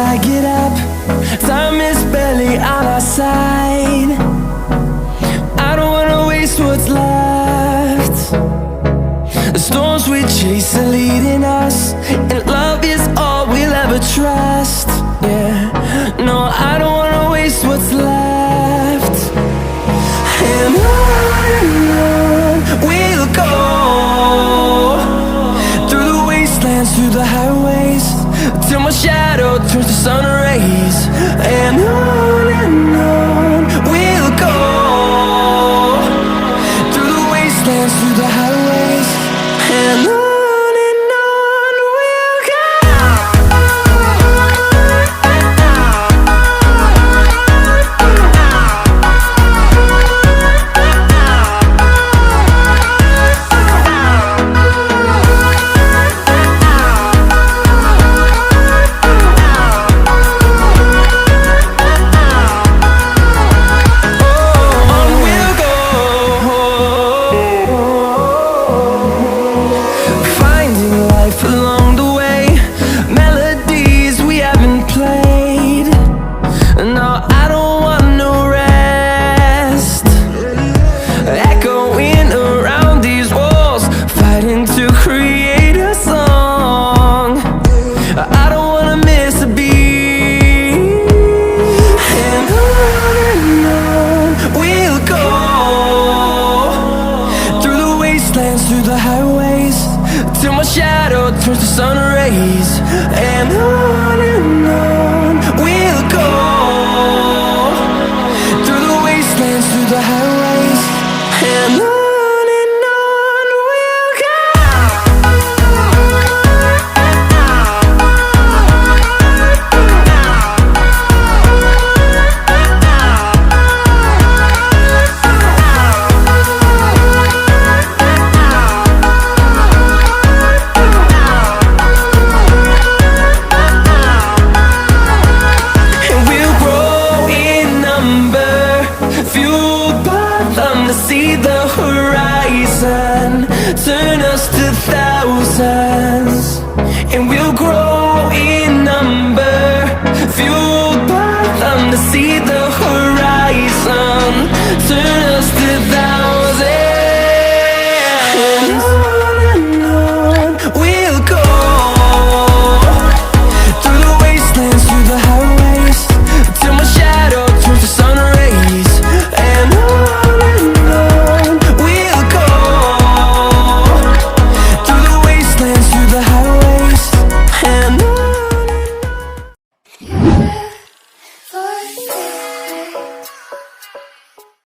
I get up, time is barely on our side. I don't wanna waste what's left. The storms we chase are leading us, and love is all we'll ever trust. Yeah, no, I don't wanna waste what's left. And on we'll go, through the wastelands, through the highways, till my shadow turns to sun rays. And on we'll go, through the wastelands, through the highways, and on we'll go. Along the way, melodies we haven't played. No, I don't want no rest. Echoing around these walls, fighting to create a song. I don't wanna miss a beat. And on we'll go, through the wastelands, through the highways, till my shadow turns to sun rays. And on we'll go, through the wastelands, through the highways, and on we'll go. To see the horizon turn us to thousands, and we'll grow in number, fueled by them to see the